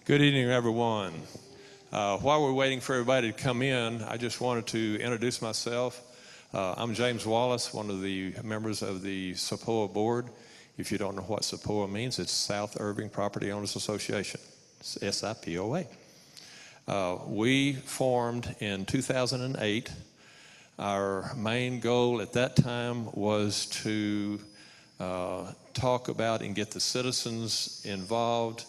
Good evening, everyone. While we're waiting for everybody to come in, I just wanted to introduce myself. I'm James Wallace, one of the members of the SAPOA board. If you don't know what SAPOA means, it's South Irving Property Owners Association. It's SIPOA. We formed in 2008. Our main goal at that time was to talk about and get the citizens involved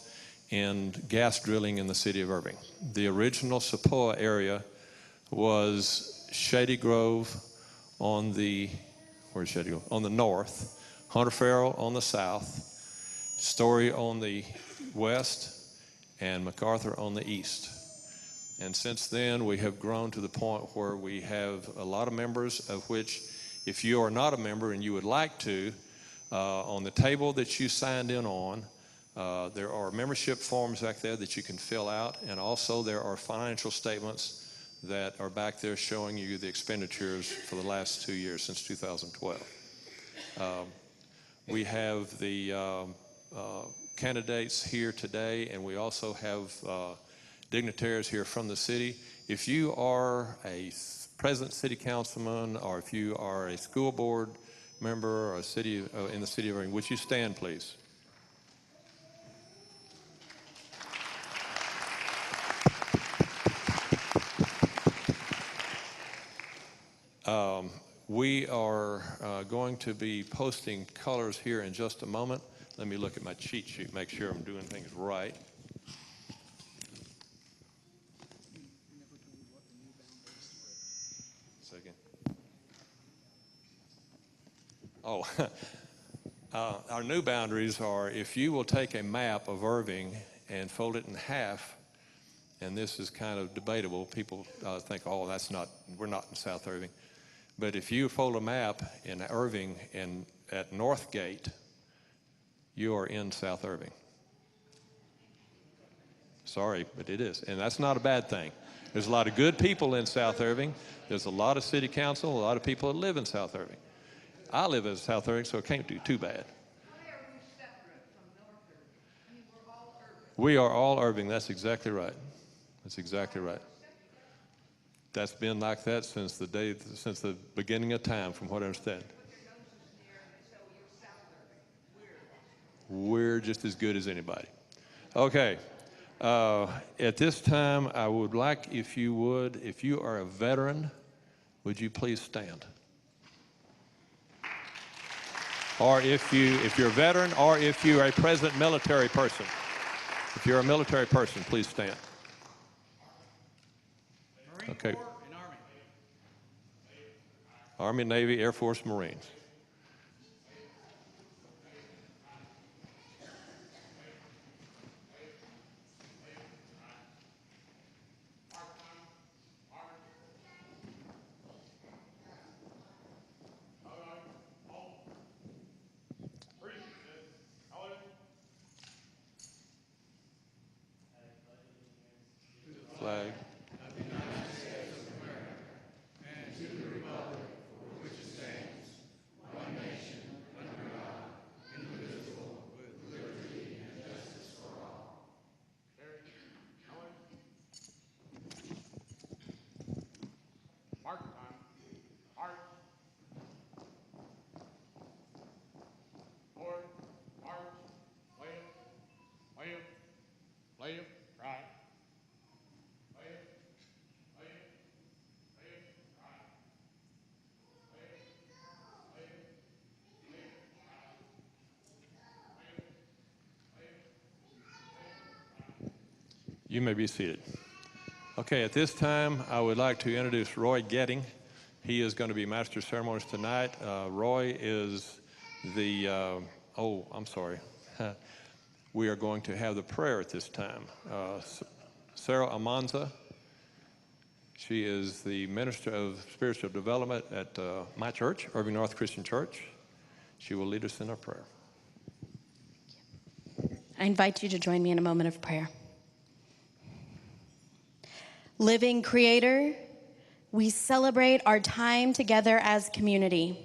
in gas drilling in the city of Irving. The original SAPOA area was Shady Grove on the, where's Shady Grove? On the north, Hunter Farrell on the south, Story on the west, and MacArthur on the east. And since then, we have grown to the point where we have a lot of members, of which, if you are not a member and you would like to, on the table that you signed in on, there are membership forms back there that you can fill out, and also there are financial statements that are back there showing you the expenditures for the last 2 years, since 2012. We have the candidates here today, and we also have dignitaries here from the city. If you are a present city councilman, or if you are a school board member or a city in the city of Irving, would you stand, please? We are going to be posting colors here in just a moment. Let me look at my cheat sheet, make sure I'm doing things right. Second. Oh, our new boundaries are, if you will take a map of Irving and fold it in half, and this is kind of debatable. People think, oh, that's not, we're not in South Irving. But if you fold a map in Irving and at Northgate, you are in South Irving. Sorry, but it is. And that's not a bad thing. There's a lot of good people in South Irving. There's a lot of city council, a lot of people that live in South Irving. I live in South Irving, so it can't do too bad. Why are we separate from North Irving? I mean, we're all Irving. We are all Irving. That's exactly right. That's exactly right. That's been like that since the beginning of time, from what I understand. We're just as good as anybody. Okay. At this time, I would like, if you are a veteran, would you please stand? Or if you're a veteran, or if you're a present military person. If you're a military person, please stand. Okay. Army, Navy, Air Force, Marines. Flag. You may be seated. Okay, at this time, I would like to introduce Roy Getting. He is going to be Master of Ceremonies tonight. Roy is the, I'm sorry. We are going to have the prayer at this time. Sarah Amanza, she is the Minister of Spiritual Development at my church, Irving North Christian Church. She will lead us in our prayer. I invite you to join me in a moment of prayer. Living Creator, we celebrate our time together as community.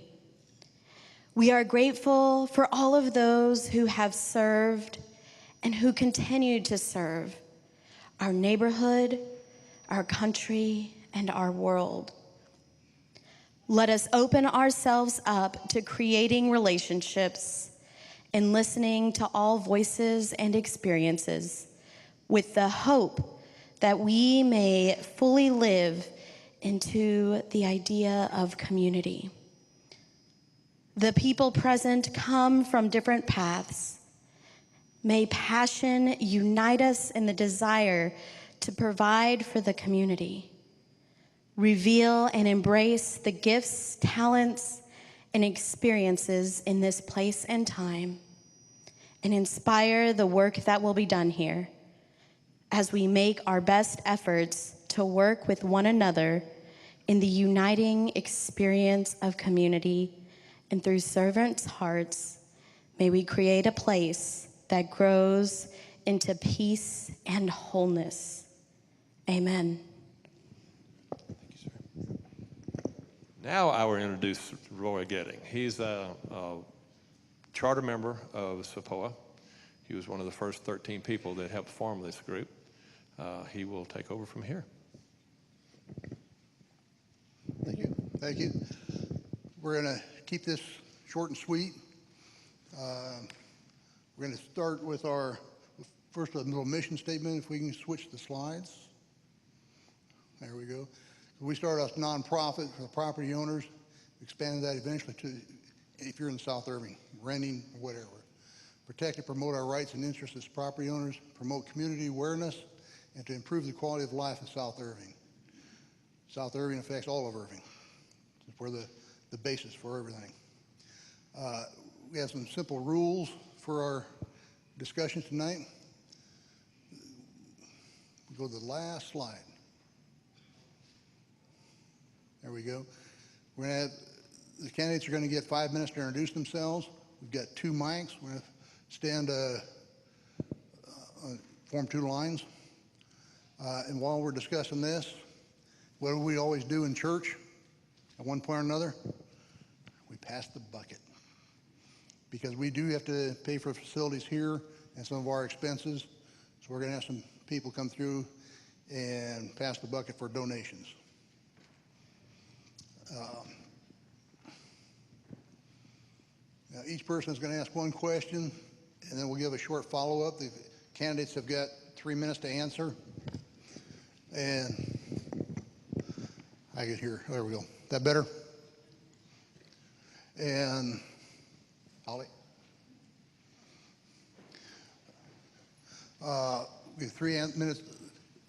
We are grateful for all of those who have served and who continue to serve our neighborhood, our country, and our world. Let us open ourselves up to creating relationships and listening to all voices and experiences with the hope that we may fully live into the idea of community. The people present come from different paths. May passion unite us in the desire to provide for the community. Reveal and embrace the gifts, talents, and experiences in this place and time, and inspire the work that will be done here as we make our best efforts to work with one another in the uniting experience of community. And through servants' hearts, may we create a place that grows into peace and wholeness. Amen. Now I will introduce Roy Getting. He's a charter member of SAPOA. He was one of the first 13 people that helped form this group. He will take over from here. Thank you. Thank you. We're going to keep this short and sweet. We're going to start with our first little mission statement. If we can switch the slides. There we go. We started as a nonprofit for the property owners, expanded that eventually to, if you're in South Irving, renting, whatever. Protect and promote our rights and interests as property owners, promote community awareness, and to improve the quality of life in South Irving. South Irving affects all of Irving. We're the basis for everything. We have some simple rules for our discussion tonight. We'll go to the last slide. There we go. We're going to have, the candidates are going to get 5 minutes to introduce themselves. We've got 2 mics. We're going to stand, form 2 lines. And while we're discussing this, what do we always do in church at one point or another? We pass the bucket. Because we do have to pay for facilities here and some of our expenses. So we're going to have some people come through and pass the bucket for donations. Now each person is going to ask 1 question, and then we'll give a short follow-up. The candidates have got 3 minutes to answer. And I get here. There we go. That better? And Holly? We have 3 minutes.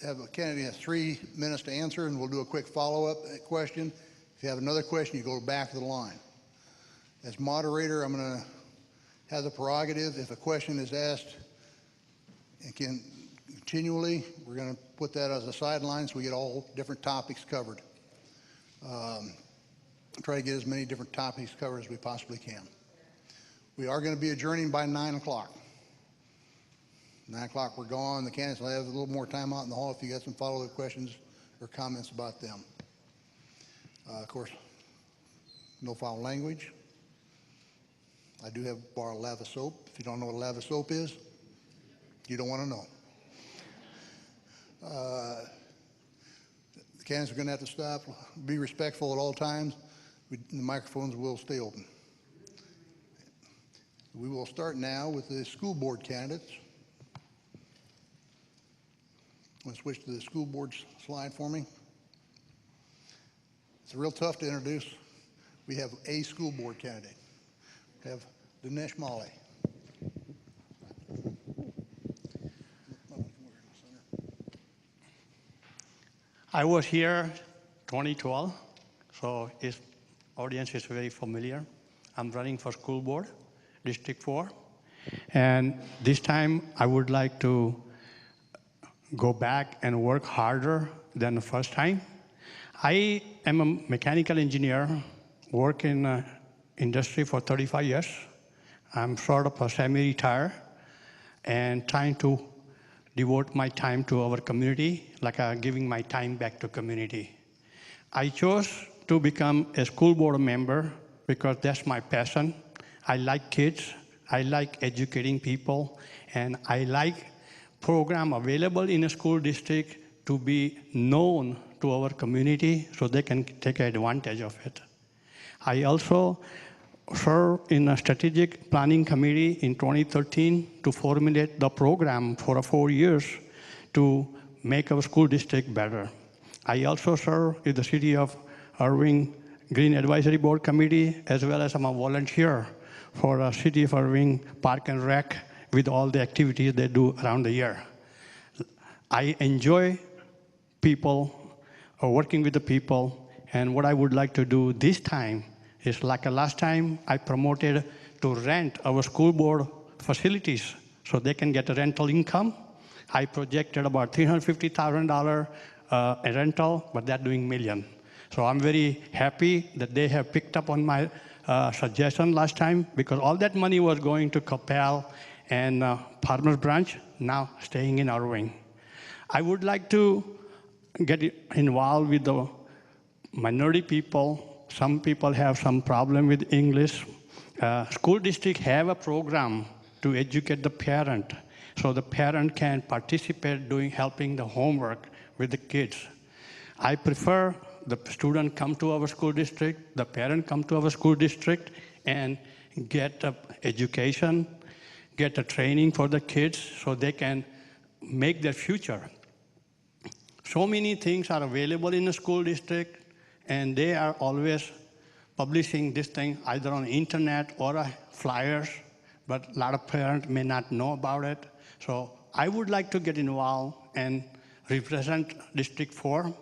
Have a candidate has 3 minutes to answer, and we'll do a quick follow-up question. If you have another question, you go back to the line. As moderator, I'm going to have the prerogative. If a question is asked and continually, we're going to put that as a sideline so we get all different topics covered. Try to get as many different topics covered as we possibly can. We are going to be adjourning by 9 o'clock. 9 o'clock, we're gone. The candidates will have a little more time out in the hall if you got some follow-up questions or comments about them. Of course, no foul language. I do have a bar of lava soap. If you don't know what lava soap is, you don't want to know. The candidates are going to have to stop, be respectful at all times. The microphones will stay open. We will start now with the school board candidates. Want to switch to the school board slide for me? It's real tough to introduce. We have a school board candidate. We have Dinesh Mali. I was here 2012, so this audience is very familiar. I'm running for school board, District 4. And this time I would like to go back and work harder than the first time. I am a mechanical engineer, work in industry for 35 years. I'm sort of a semi-retired and trying to devote my time to our community, like giving my time back to community. I chose to become a school board member because that's my passion. I like kids, I like educating people, and I like program available in a school district to be known to our community so they can take advantage of it. I also served in a strategic planning committee in 2013 to formulate the program for 4 years to make our school district better. I also serve in the City of Irving Green Advisory Board Committee, as well as I'm a volunteer for the City of Irving Park and Rec with all the activities they do around the year. I enjoy people, working with the people, and what I would like to do this time is like last time I promoted to rent our school board facilities so they can get a rental income. I projected about $350,000 a rental, but they're doing million. So I'm very happy that they have picked up on my suggestion last time, because all that money was going to Capel and Farmers Branch, now staying in Irving. I would like to get involved with the minority people. Some people have some problem with English. School district have a program to educate the parent, so the parent can participate helping the homework with the kids. I prefer the student come to our school district, the parent come to our school district and get education, get a training for the kids so they can make their future. So many things are available in the school district, and they are always publishing this thing either on the internet or flyers, but a lot of parents may not know about it. So I would like to get involved and represent District 4,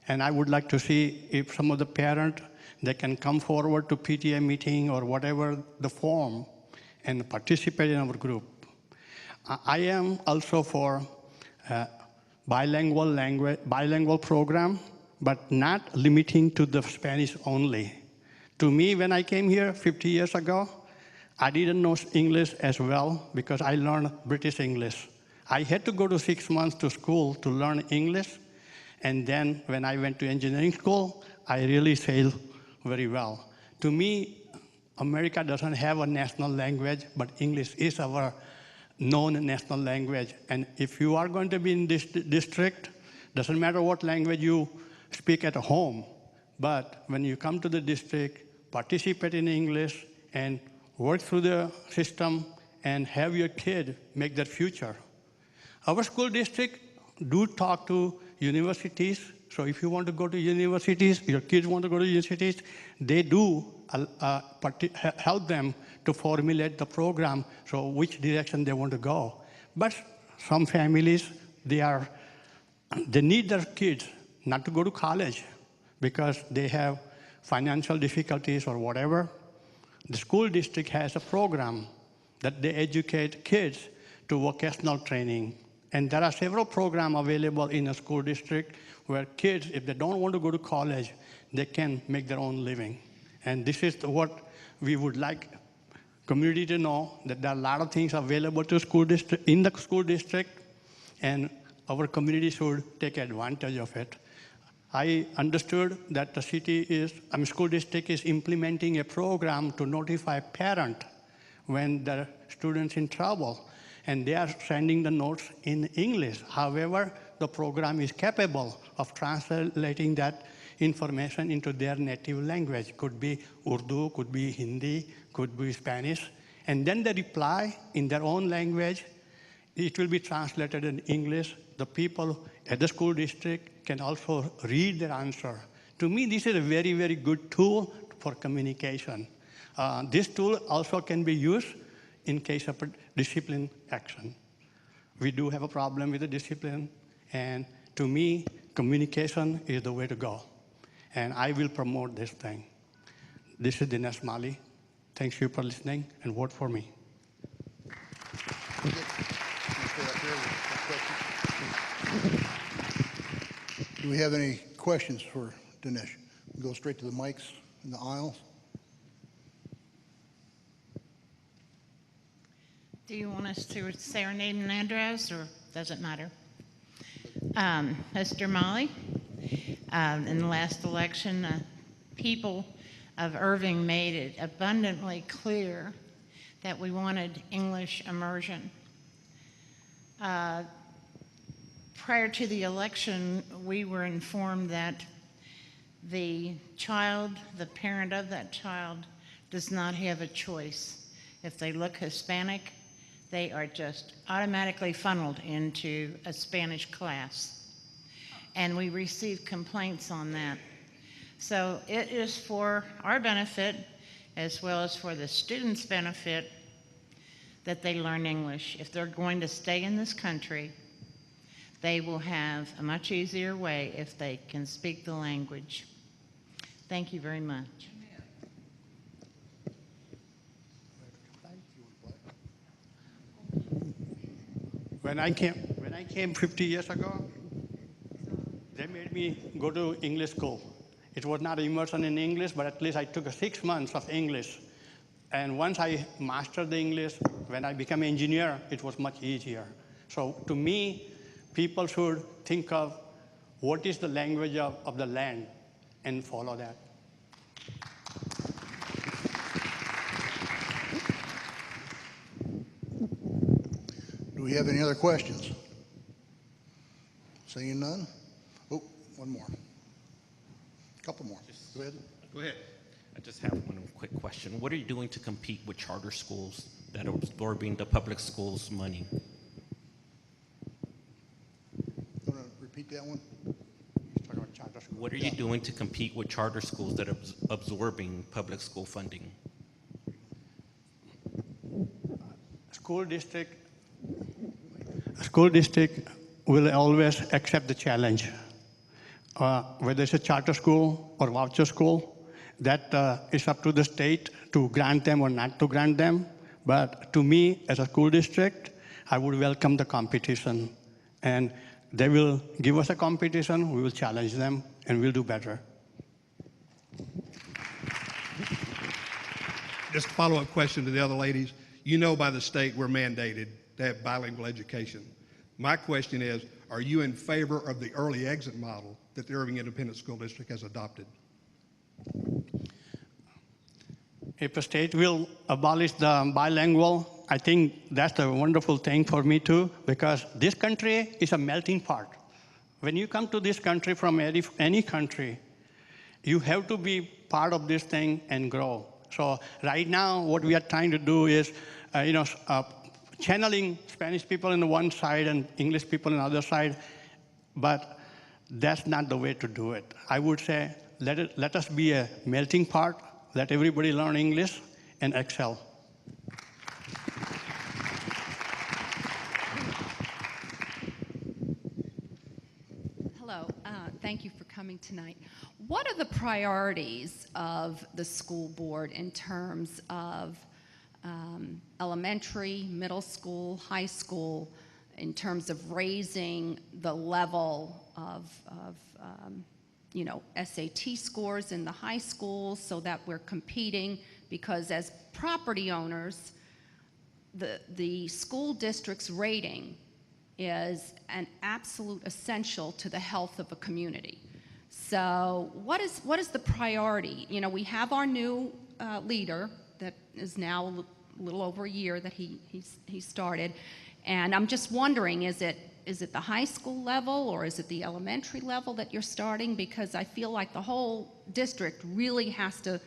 and I would like to see if some of the parents, they can come forward to PTA meeting or whatever the form and participate in our group. I am also for bilingual program, but not limiting to the Spanish only. To me, when I came here 50 years ago, I didn't know English as well because I learned British English. I had to go to 6 months to school to learn English, and then when I went to engineering school, I really sailed very well. To me, America doesn't have a national language, but English is our known national language. And if you are going to be in this district, doesn't matter what language you speak at home, but when you come to the district, participate in English and work through the system and have your kid make their future. Our school district do talk to universities. So if you want to go to universities, your kids want to go to universities, they do help them to formulate the program, so which direction they want to go. But some families, they need their kids not to go to college because they have financial difficulties or whatever. The school district has a program that they educate kids to vocational training. And there are several programs available in a school district where kids, if they don't want to go to college, they can make their own living. And this is what we would like community to know, that there are a lot of things available to in the school district, and our community should take advantage of it. I understood that the school district is implementing a program to notify parents when the student's in trouble, and they are sending the notes in English. However, the program is capable of translating that information into their native language. Could be Urdu, could be Hindi, could be Spanish. And then they reply in their own language. It will be translated in English. The people at the school district can also read their answer. To me, this is a very, very good tool for communication. This tool also can be used in case of discipline action. We do have a problem with the discipline, and to me, communication is the way to go. And I will promote this thing. This is Dinesh Mali. Thank you for listening, and vote for me. Do we have any questions for Dinesh? We'll go straight to the mics in the aisles. Do you want us to say our name and address, or does it matter? Mr. Molly, in the last election, people of Irving made it abundantly clear that we wanted English immersion. Prior to the election, we were informed that the child, the parent of that child, does not have a choice. If they look Hispanic, they are just automatically funneled into a Spanish class. And we receive complaints on that. So it is for our benefit, as well as for the students' benefit, that they learn English. If they're going to stay in this country, they will have a much easier way if they can speak the language. Thank you very much. When I came 50 years ago, they made me go to English school. It was not immersion in English, but at least I took 6 months of English. And once I mastered the English, when I became an engineer, it was much easier. So to me, people should think of what is the language of the land and follow that. Do we have any other questions? Seeing none? Oh, one more. Couple more. Go ahead. Go ahead. I just have one quick question. What are you doing to compete with charter schools that are absorbing the public schools' money? Want to repeat that one? What are you doing to compete with charter schools that are absorbing public school funding? School district will always accept the challenge. Whether it's a charter school or voucher school, that is up to the state to grant them or not to grant them. But to me, as a school district, I would welcome the competition. And they will give us a competition, we will challenge them, and we'll do better. Just a follow-up question to the other ladies. You know by the state we're mandated to have bilingual education. My question is, are you in favor of the early exit model that the Irving Independent School District has adopted? If a state will abolish the bilingual, I think that's a wonderful thing for me too, because this country is a melting pot. When you come to this country from any country, you have to be part of this thing and grow. So right now, what we are trying to do is, channeling Spanish people on the one side and English people on the other side, but that's not the way to do it. I would say let us be a melting pot, let everybody learn English and excel. Hello, thank you for coming tonight. What are the priorities of the school board in terms of elementary, middle school, high school, in terms of raising the level of SAT scores in the high school so that we're competing? Because as property owners, the school district's rating is an absolute essential to the health of a community. So what is the priority? We have our new leader that is now a little over a year that he started, and I'm just wondering, is it the high school level or is it the elementary level that you're starting? Because I feel like the whole district really has to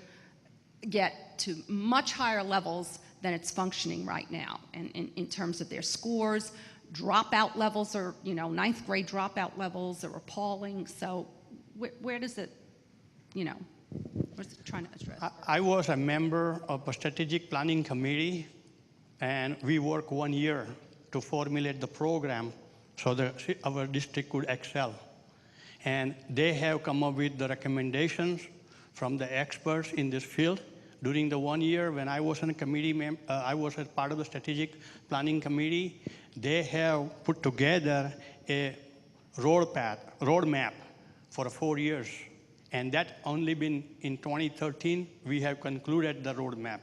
get to much higher levels than it's functioning right now, and in terms of their scores. Dropout levels are, ninth grade dropout levels are appalling. So where does it, what's it trying to address? I was a member of a strategic planning committee, and we worked 1 year to formulate the program so that our district could excel. And they have come up with the recommendations from the experts in this field. During the 1 year when I was in a committee, I was a part of the strategic planning committee. They have put together a roadmap for 4 years. And that only been in 2013, we have concluded the roadmap.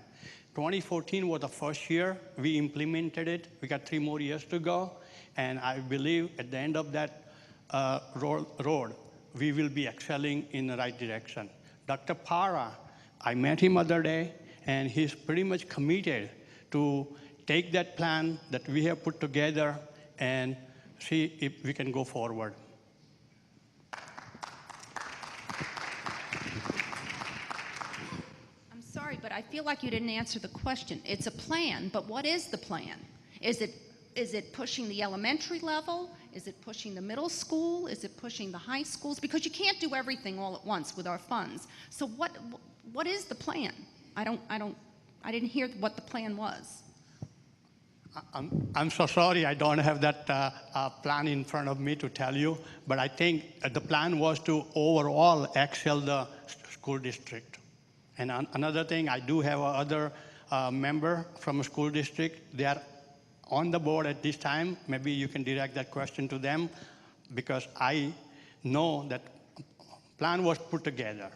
2014 was the first year we implemented it. We got 3 more years to go. And I believe at the end of that road, we will be excelling in the right direction. Dr. Para, I met him the other day, and he's pretty much committed to take that plan that we have put together and see if we can go forward. I'm sorry, but I feel like you didn't answer the question. It's a plan, but what is the plan? Is it pushing the elementary level? Is it pushing the middle school? Is it pushing the high schools? Because you can't do everything all at once with our funds. So what is the plan? I didn't hear what the plan was. I'm so sorry I don't have that plan in front of me to tell you, but I think the plan was to overall excel the school district. And another thing, I do have another member from a school district. They are on the board at this time. Maybe you can direct that question to them, because I know that plan was put together.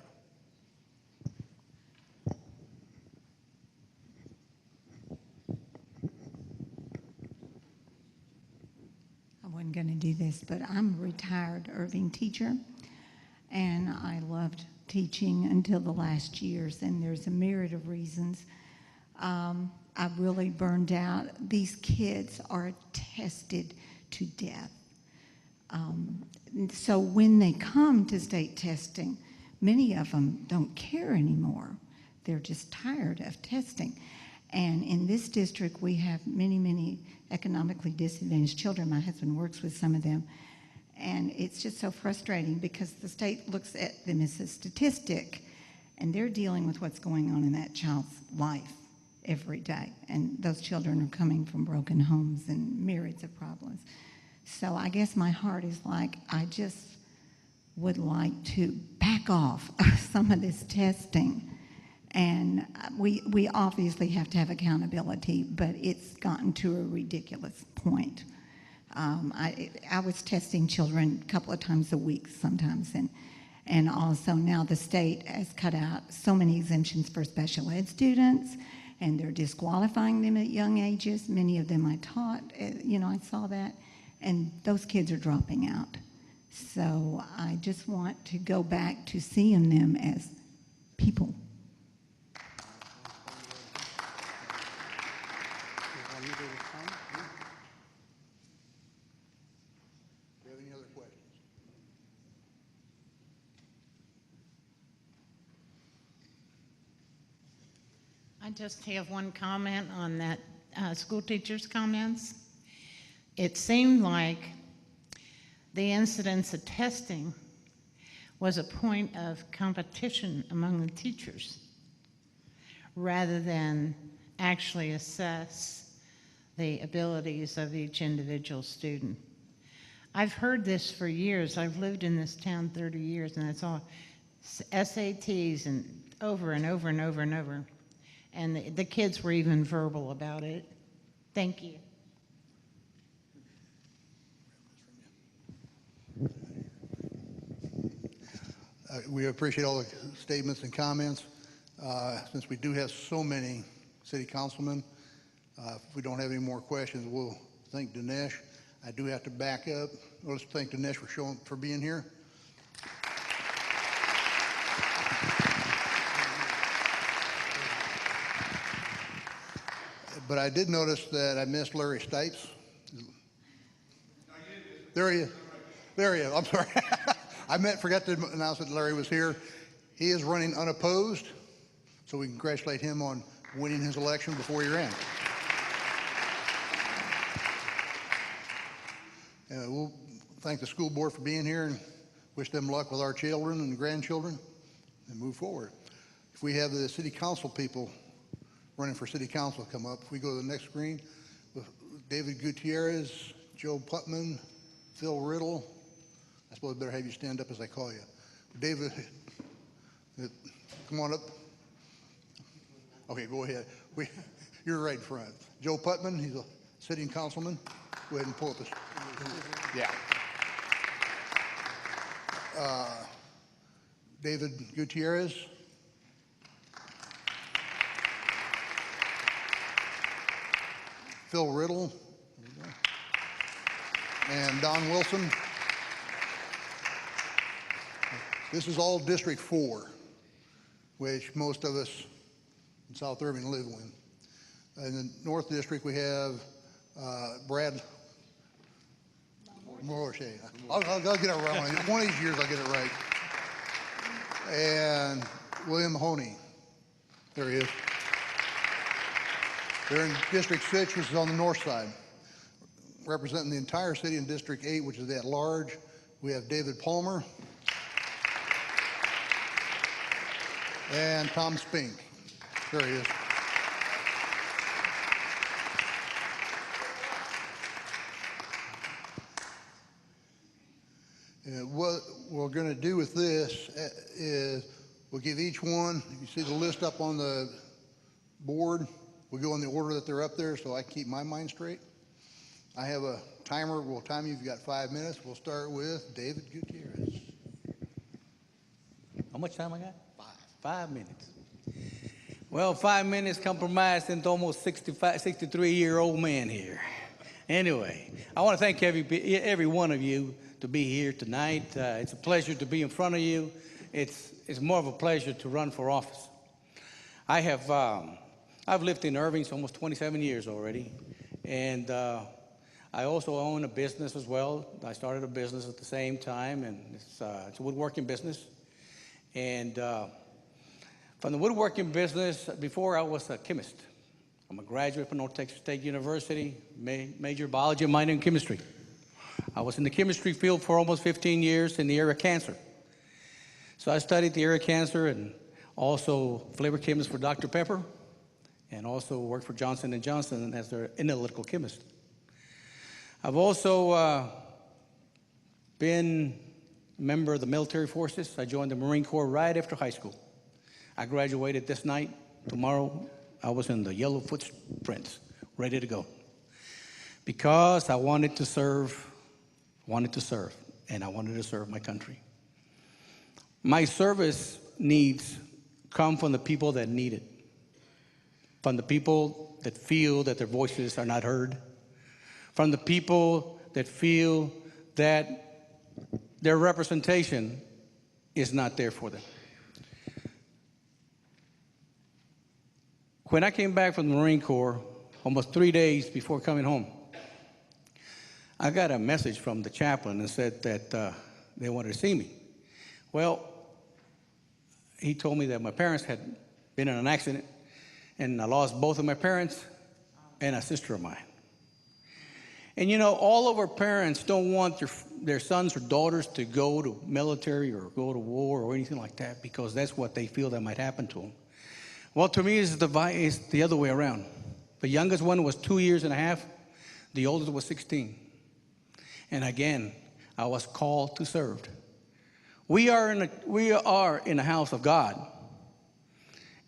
I wasn't going to do this, but I'm a retired Irving teacher, and I loved teaching until the last years, and there's a myriad of reasons. I really burned out. These kids are tested to death. So when they come to state testing, many of them don't care anymore. They're just tired of testing. And in this district, we have many, many economically disadvantaged children. My husband works with some of them. And it's just so frustrating because the state looks at them as a statistic, and they're dealing with what's going on in that child's life every day. And those children are coming from broken homes and myriads of problems. So I guess my heart is like, I just would like to back off some of this testing. And we obviously have to have accountability, but it's gotten to a ridiculous point. I was testing children a couple of times a week sometimes, and also now the state has cut out so many exemptions for special ed students, and they're disqualifying them at young ages. Many of them I taught, I saw that, and those kids are dropping out. So I just want to go back to seeing them as people. I just have one comment on that school teacher's comments. It seemed like the incidence of testing was a point of competition among the teachers rather than actually assess the abilities of each individual student. I've heard this for years. I've lived in this town 30 years, and it's all SATs and over and over and over and over. And the kids were even verbal about it. Thank you. We appreciate all the statements and comments. Since we do have so many city councilmen, if we don't have any more questions, we'll thank Dinesh. I do have to back up. Let's thank Dinesh for being here. But I did notice that I missed Larry Stipes. There he is. There he is. I'm sorry. Forgot to announce that Larry was here. He is running unopposed, so we congratulate him on winning his election before he ran. We'll thank the school board for being here and wish them luck with our children and grandchildren and move forward. If we have the city council people running for city council come up, if we go to the next screen, with David Gutierrez, Joe Putman, Phil Riddle. I suppose I better have you stand up as I call you. David, come on up. Okay, go ahead. You're right in front. Joe Putman, he's a sitting councilman. Go ahead and pull up this. Yeah. David Gutierrez. Phil Riddle. And Don Wilson. This is all District 4, which most of us in South Irving live in. In the North District, we have Brad Morochet. I'll get it right. One of these years I'll get it right. And William Mahoney. There he is. They're in District 6, which is on the north side. Representing the entire city in District 8, which is at large, we have David Palmer and Tom Spink. There he is. And what we're going to do with this is we'll give each one, you see the list up on the board, we'll go in the order that they're up there so I can keep my mind straight. I have a timer, we'll time you, you've got 5 minutes. We'll start with David Gutierrez. How much time I got? 5 minutes. Well, 5 minutes compromised into almost 63-year-old man here. Anyway, I want to thank every one of you to be here tonight. It's a pleasure to be in front of you. It's more of a pleasure to run for office. I've lived in Irving for almost 27 years already, and I also own a business as well. I started a business at the same time, and it's a woodworking business. And from the woodworking business, before I was a chemist. I'm a graduate from North Texas State University, major biology and minor in chemistry. I was in the chemistry field for almost 15 years in the area of cancer. So I studied the area of cancer and also flavor chemist for Dr. Pepper, and also worked for Johnson & Johnson as their analytical chemist. I've also been a member of the military forces. I joined the Marine Corps right after high school. I graduated this night. Tomorrow, I was in the yellow footprints, ready to go. Because I wanted to serve, and I wanted to serve my country. My service needs come from the people that need it, from the people that feel that their voices are not heard, from the people that feel that their representation is not there for them. When I came back from the Marine Corps, almost 3 days before coming home, I got a message from the chaplain and said that they wanted to see me. Well, he told me that my parents had been in an accident, and I lost both of my parents and a sister of mine. And you know, all of our parents don't want their sons or daughters to go to military or go to war or anything like that, because that's what they feel that might happen to them. Well, to me, it's the other way around. The youngest one was 2 years and a half. The oldest was 16. And again, I was called to serve. We are in a house of God.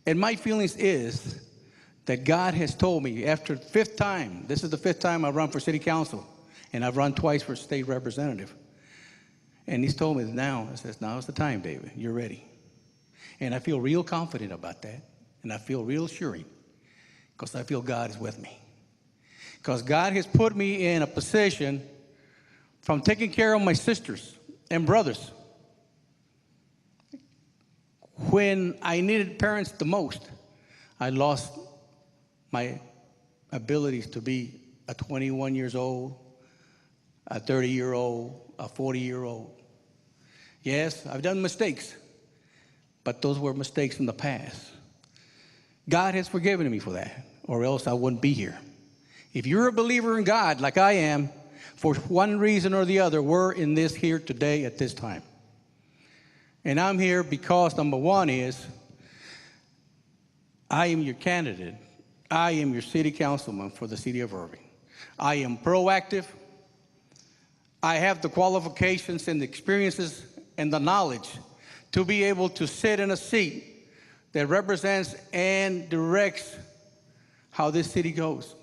And my feelings is that God has told me after the 5th time, this is the 5th time I've run for city council, and I've run twice for state representative. And he's told me now, he says, now is the time, David, you're ready. And I feel real confident about that, and I feel real assuring, because I feel God is with me. Because God has put me in a position from taking care of my sisters and brothers when I needed parents the most. I lost my abilities to be a 21 years old, a 30-year-old, a 40-year-old. Yes, I've done mistakes, but those were mistakes in the past. God has forgiven me for that, or else I wouldn't be here. If you're a believer in God like I am, for one reason or the other, we're in this here today at this time. And I'm here because number one is I am your candidate. I am your city councilman for the city of Irving. I am proactive. I have the qualifications and the experiences and the knowledge to be able to sit in a seat that represents and directs how this city goes.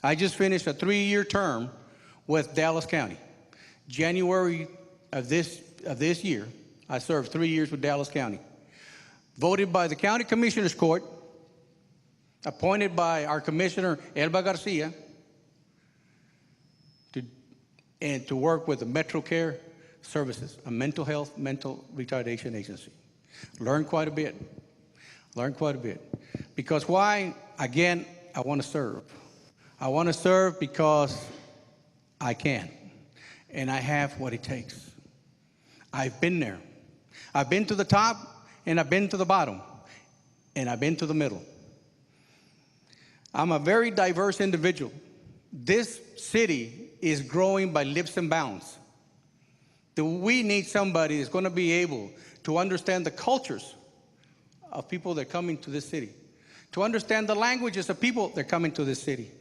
I just finished a 3-year term with Dallas County. January of this year, I served 3 years with Dallas County. Voted by the County Commissioners Court, appointed by our Commissioner Elba Garcia, to work with the Metro Care Services, a mental health, mental retardation agency. Learned quite a bit. Because why? Again, I want to serve. I want to serve because I can. and I have what it takes. I've been there. I've been to the top, and I've been to the bottom, and I've been to the middle. I'm a very diverse individual. This city is growing by leaps and bounds. We need somebody that's going to be able to understand the cultures of people that come into this city, to understand the languages of people that come into this city.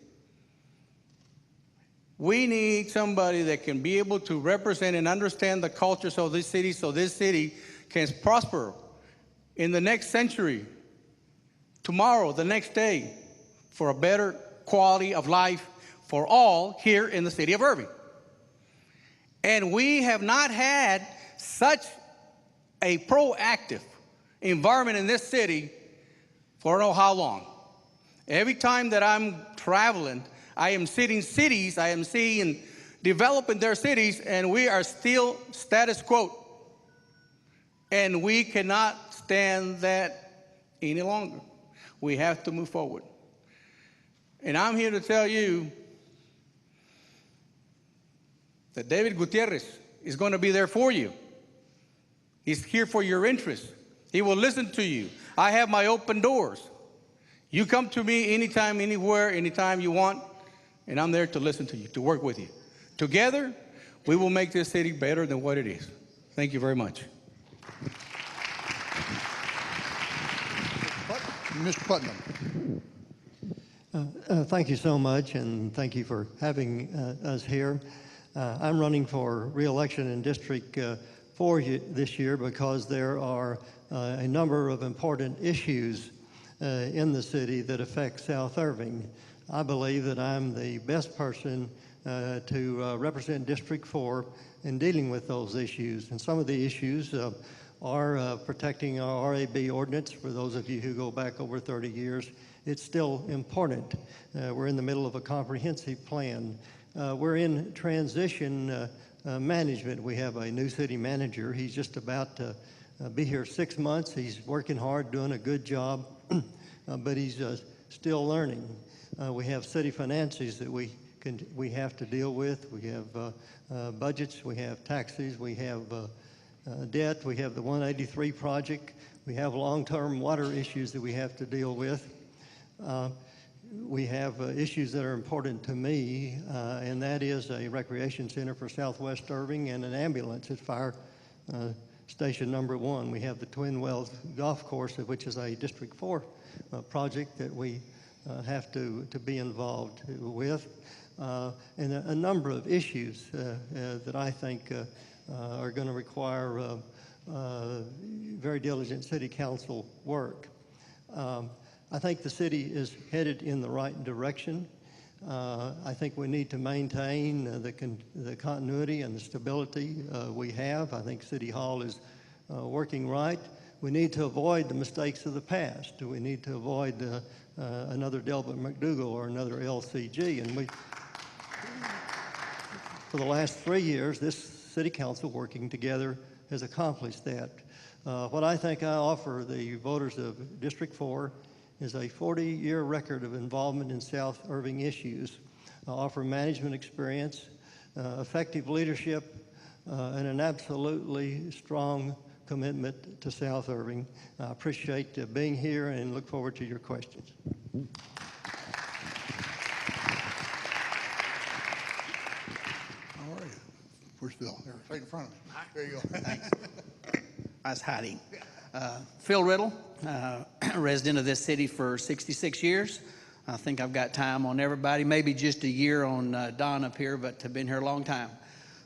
We need somebody that can be able to represent and understand the cultures of this city so this city can prosper in the next century, tomorrow, the next day, for a better quality of life for all here in the city of Irving. And we have not had such a proactive environment in this city for I don't know how long. Every time that I'm traveling, I am seeing cities, I am seeing developing their cities, and we are still status quo. And we cannot stand that any longer. We have to move forward. And I'm here to tell you that David Gutierrez is going to be there for you. He's here for your interests. He will listen to you. I have my open doors. You come to me anytime, anywhere, anytime you want, and I'm there to listen to you, to work with you. Together, we will make this city better than what it is. Thank you very much. Mr. Putnam. Thank you so much, and thank you for having us here. I'm running for re-election in District 4 this year because there are a number of important issues in the city that affect South Irving. I believe that I'm the best person to represent District 4 in dealing with those issues. And some of the issues are protecting our RAB ordinance. For those of you who go back over 30 years, it's still important. We're in the middle of a comprehensive plan. We're in transition management. We have a new city manager. He's just about to be here 6 months. He's working hard, doing a good job, but he's still learning. We have city finances that we have to deal with. We have budgets, we have taxes, we have debt, we have the 183 project, we have long-term water issues that we have to deal with. We have issues that are important to me, and that is a recreation center for Southwest Irving and an ambulance at Fire Station number 1. We have the Twin Wells Golf Course, which is a District 4 project that we have to be involved with, and a number of issues that I think are going to require very diligent city council work. I think the city is headed in the right direction. I think we need to maintain the continuity and the stability we have. I think City Hall is working right. We need to avoid the mistakes of the past. We need to avoid another Delbert McDougall or another LCG. And for the last 3 years, this city council working together has accomplished that. What I think I offer the voters of District 4 is a 40-year record of involvement in South Irving issues. I offer management experience, effective leadership, and an absolutely strong commitment to South Irving. I appreciate being here and look forward to your questions. How are you? Where's Phil? There, right in front of me. There you go. Thanks. I was hiding. Phil Riddle, resident of this city for 66 years. I think I've got time on everybody, maybe just a year on Don up here, but I've been here a long time.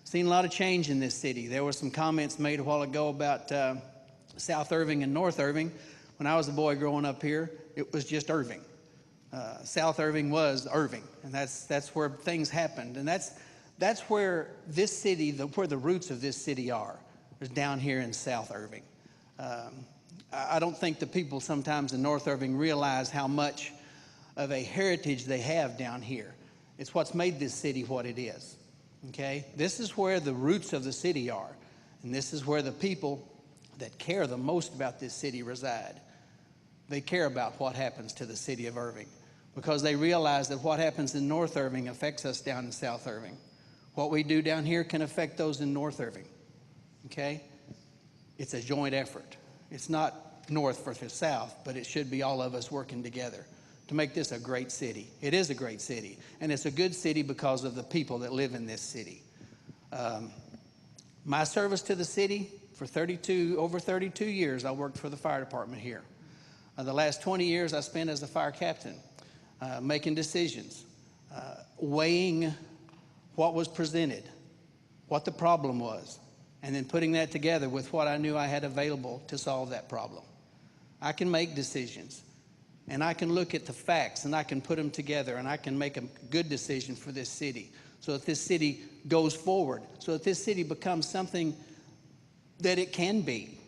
Seen a lot of change in this city. There were some comments made a while ago about South Irving and North Irving. When I was a boy growing up here, it was just Irving. South Irving was Irving, and that's where things happened. And that's where this city, where the roots of this city are, is down here in South Irving. I don't think the people sometimes in North Irving realize how much of a heritage they have down here. It's what's made this city what it is, okay? This is where the roots of the city are, and this is where the people that care the most about this city reside. They care about what happens to the city of Irving because they realize that what happens in North Irving affects us down in South Irving. What we do down here can affect those in North Irving, okay? It's a joint effort. It's not north versus south, but it should be all of us working together to make this a great city. It is a great city, and it's a good city because of the people that live in this city. My service to the city, for over 32 years, I worked for the fire department here. The last 20 years I spent as a fire captain, making decisions, weighing what was presented, what the problem was, and then putting that together with what I knew I had available to solve that problem. I can make decisions, and I can look at the facts, and I can put them together, and I can make a good decision for this city so that this city goes forward, so that this city becomes something that it can be.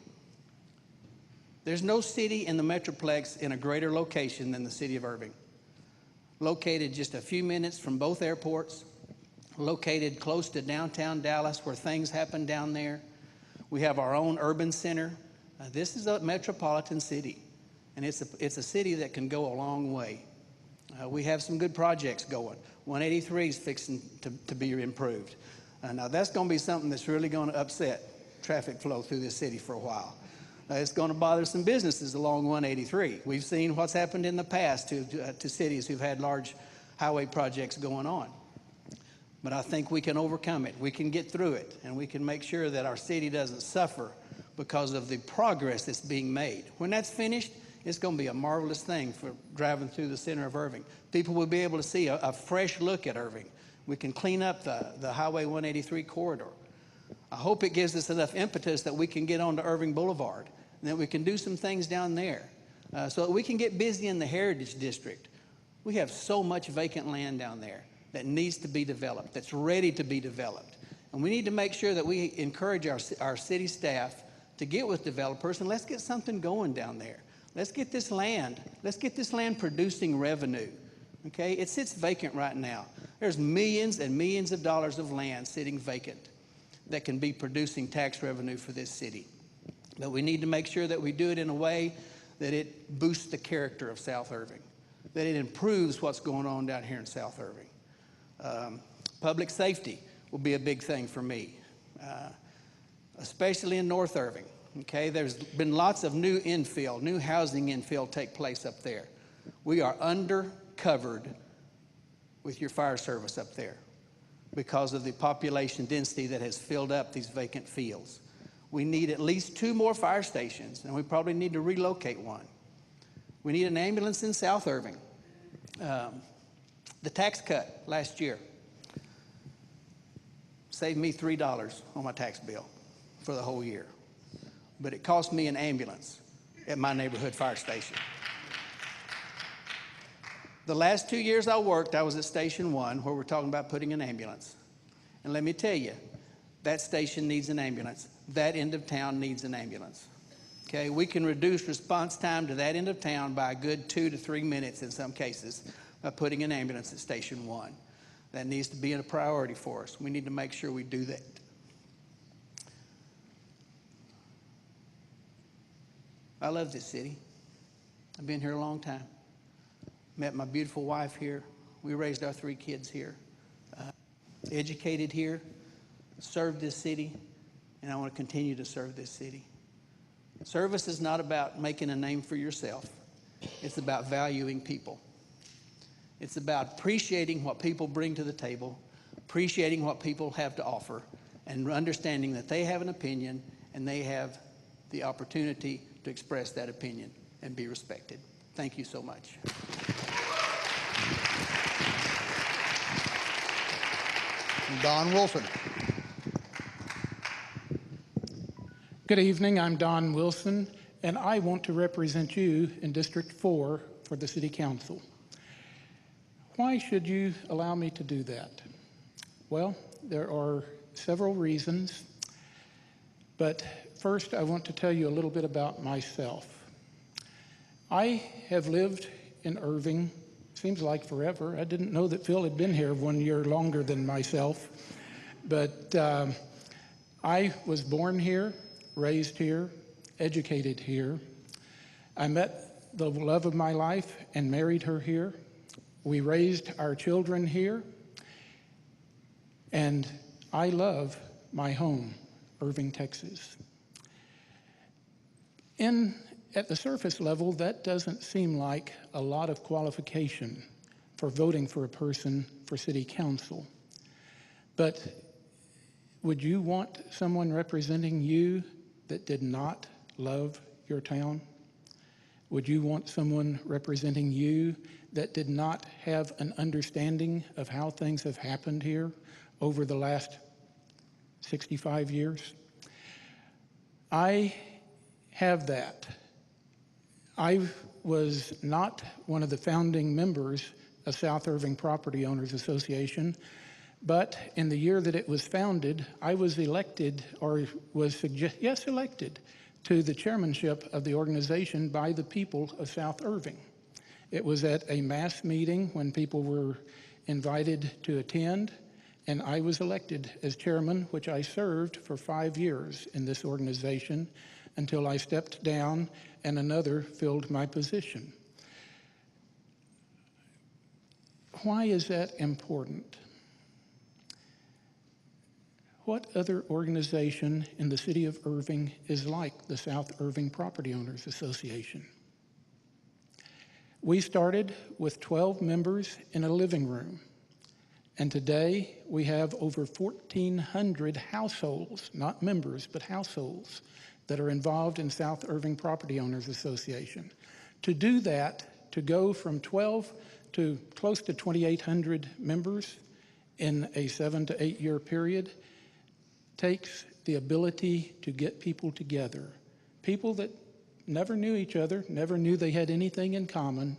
There's no city in the Metroplex in a greater location than the city of Irving. Located just a few minutes from both airports, located close to downtown Dallas where things happen down there. We have our own urban center. This is a metropolitan city, and it's a city that can go a long way. We have some good projects going. 183 is fixing to be improved. Now that's going to be something that's really going to upset traffic flow through this city for a while. It's going to bother some businesses along 183. We've seen what's happened in the past to cities who've had large highway projects going on. But I think we can overcome it. We can get through it, and we can make sure that our city doesn't suffer because of the progress that's being made. When that's finished, it's going to be a marvelous thing for driving through the center of Irving. People will be able to see a fresh look at Irving. We can clean up the Highway 183 corridor. I hope it gives us enough impetus that we can get onto Irving Boulevard and that we can do some things down there so that we can get busy in the Heritage District. We have so much vacant land down there that needs to be developed, that's ready to be developed. And we need to make sure that we encourage our city staff to get with developers, and let's get something going down there. Let's get this land producing revenue, okay? It sits vacant right now. There's millions and millions of dollars of land sitting vacant that can be producing tax revenue for this city. But we need to make sure that we do it in a way that it boosts the character of South Irving, that it improves what's going on down here in South Irving. Public safety will be a big thing for me, especially in North Irving. Okay, there's been lots of new housing infill take place up there. We are undercovered with your fire service up there because of the population density that has filled up these vacant fields. We need at least 2 more fire stations, and we probably need to relocate one. We need an ambulance in South Irving. The tax cut last year saved me $3 on my tax bill for the whole year. But it cost me an ambulance at my neighborhood fire station. The last 2 years I worked, I was at Station 1, where we're talking about putting an ambulance. And let me tell you, that station needs an ambulance. That end of town needs an ambulance. Okay, we can reduce response time to that end of town by a good 2 to 3 minutes in some cases by putting an ambulance at Station 1. That needs to be a priority for us. We need to make sure we do that. I love this city. I've been here a long time. Met my beautiful wife here. We raised our 3 kids here. Educated here, served this city, and I want to continue to serve this city. Service is not about making a name for yourself. It's about valuing people. It's about appreciating what people bring to the table, appreciating what people have to offer, and understanding that they have an opinion and they have the opportunity to express that opinion and be respected. Thank you so much. Don Wilson. Good evening, I'm Don Wilson, and I want to represent you in District 4 for the City Council. Why should you allow me to do that? Well, there are several reasons, but first I want to tell you a little bit about myself. I have lived in Irving, seems like forever. I didn't know that Phil had been here 1 year longer than myself, but I was born here, raised here, educated here. I met the love of my life and married her here. We raised our children here. And I love my home, Irving, Texas. At the surface level, that doesn't seem like a lot of qualification for voting for a person for city council. But would you want someone representing you that did not love your town? Would you want someone representing you that did not have an understanding of how things have happened here over the last 65 years? I have that. I was not one of the founding members of South Irving Property Owners Association, but in the year that it was founded, I was elected, or was elected to the chairmanship of the organization by the people of South Irving. It was at a mass meeting when people were invited to attend, and I was elected as chairman, which I served for 5 years in this organization until I stepped down and another filled my position. Why is that important? What other organization in the city of Irving is like the South Irving Property Owners Association? We started with 12 members in a living room, and today we have over 1,400 households, not members, but households, that are involved in South Irving Property Owners Association. To do that, to go from 12 to close to 2,800 members in a 7 to 8 year period, takes the ability to get people together. People that never knew each other, never knew they had anything in common.